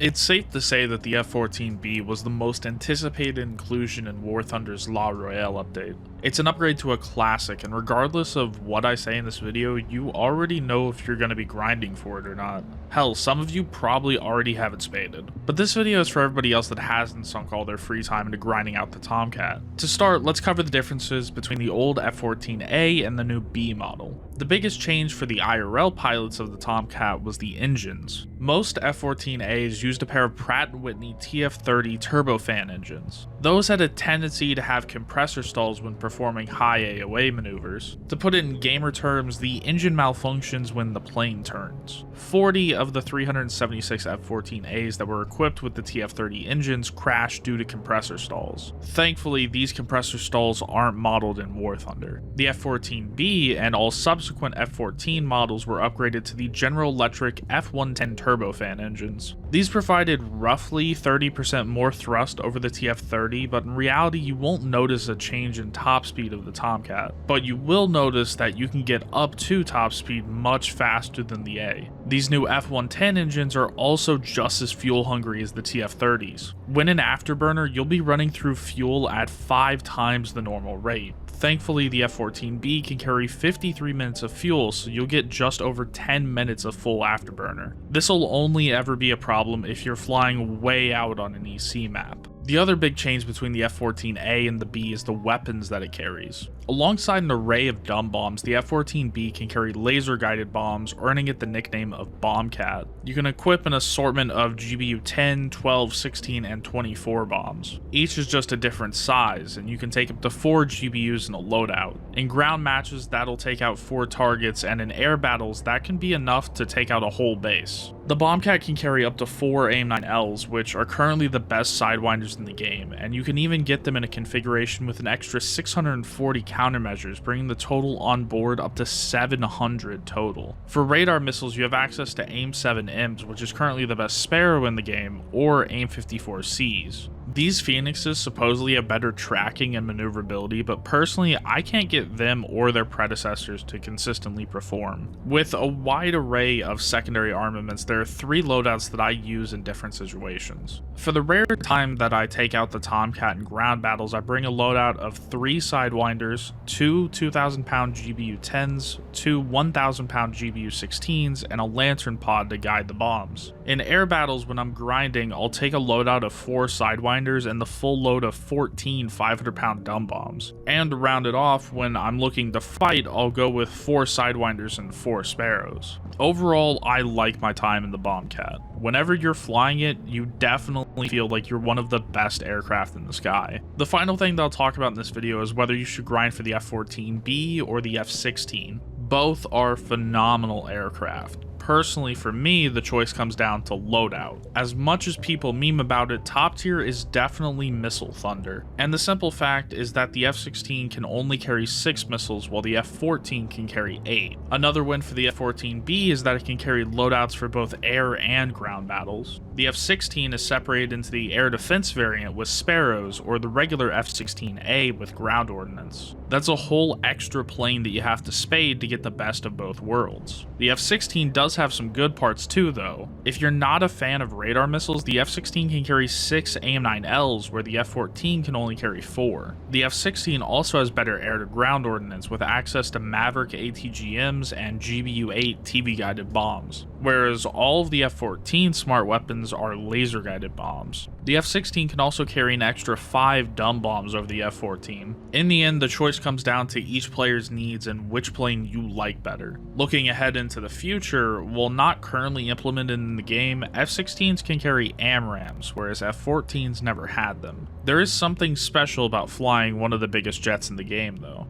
It's safe to say that the F-14B was the most anticipated inclusion in War Thunder's Royale update. It's an upgrade to a classic, and regardless of what I say in this video, you already know if you're going to be grinding for it or not. Hell, some of you probably already have it spaded. But this video is for everybody else that hasn't sunk all their free time into grinding out the Tomcat. To start, let's cover the differences between the old F-14A and the new B model. The biggest change for the IRL pilots of the Tomcat was the engines. Most F-14As used a pair of Pratt & Whitney TF30 turbofan engines. Those had a tendency to have compressor stalls when performing high AOA maneuvers. To put it in gamer terms, the engine malfunctions when the plane turns. 40 of the 376 F-14As that were equipped with the TF30 engines crashed due to compressor stalls. Thankfully, these compressor stalls aren't modeled in War Thunder. The F-14B and all subsequent F-14 models were upgraded to the General Electric F-110 turbofan engines. These provided roughly 30% more thrust over the TF30, but in reality you won't notice a change in top speed of the Tomcat. But you will notice that you can get up to top speed much faster than the A. These new F-110 engines are also just as fuel hungry as the TF30s. When in Afterburner, you'll be running through fuel at 5 times the normal rate. Thankfully, the F-14B can carry 53 minutes of fuel, so you'll get just over 10 minutes of full Afterburner. This will only ever be a problem if you're flying way out on an EC map. The other big change between the F-14A and the B is the weapons that it carries. Alongside an array of dumb bombs, the F-14B can carry laser-guided bombs, earning it the nickname of Bombcat. You can equip an assortment of GBU 10, 12, 16, and 24 bombs. Each is just a different size, and you can take up to 4 GBUs in a loadout. In ground matches, that'll take out 4 targets, and in air battles, that can be enough to take out a whole base. The Bombcat can carry up to 4 AIM-9Ls, which are currently the best sidewinders in the game, and you can even get them in a configuration with an extra 640 countermeasures, bringing the total on board up to 700 total. For radar missiles, you have access to AIM-7Ms, which is currently the best Sparrow in the game, or AIM-54Cs. These Phoenixes supposedly have better tracking and maneuverability, but personally, I can't get them or their predecessors to consistently perform. With a wide array of secondary armaments, there are 3 loadouts that I use in different situations. For the rare time that I take out the Tomcat in ground battles, I bring a loadout of 3 Sidewinders, 2 2,000-pound GBU-10s, 2 1,000-pound GBU-16s, and a Lantern Pod to guide the bombs. In air battles, when I'm grinding, I'll take a loadout of 4 Sidewinders and the full load of 14 500-pound dumb bombs. And to round it off, when I'm looking to fight, I'll go with 4 Sidewinders and 4 Sparrows. Overall, I like my time in the Bombcat. Whenever you're flying it, you definitely feel like you're one of the best aircraft in the sky. The final thing that I'll talk about in this video is whether you should grind for the F-14B or the F-16. Both are phenomenal aircraft. Personally, for me, the choice comes down to loadout. As much as people meme about it, top tier is definitely Missile Thunder. And the simple fact is that the F-16 can only carry 6 missiles while the F-14 can carry 8. Another win for the F-14B is that it can carry loadouts for both air and ground battles. The F-16 is separated into the air defense variant with Sparrows, or the regular F-16A with ground ordnance. That's a whole extra plane that you have to spade to get the best of both worlds. The F-16 does have some good parts too though. If you're not a fan of radar missiles, the F-16 can carry 6 AIM-9Ls where the F-14 can only carry 4. The F-16 also has better air-to-ground ordnance with access to Maverick ATGMs and GBU-8 TV-guided bombs, whereas all of the F-14 smart weapons are laser-guided bombs. The F-16 can also carry an extra 5 dumb bombs over the F-14. In the end, the choice comes down to each player's needs and which plane you like better. Looking ahead into the future, while not currently implemented in the game, F-16s can carry AMRAAMs, whereas F-14s never had them. There is something special about flying one of the biggest jets in the game though.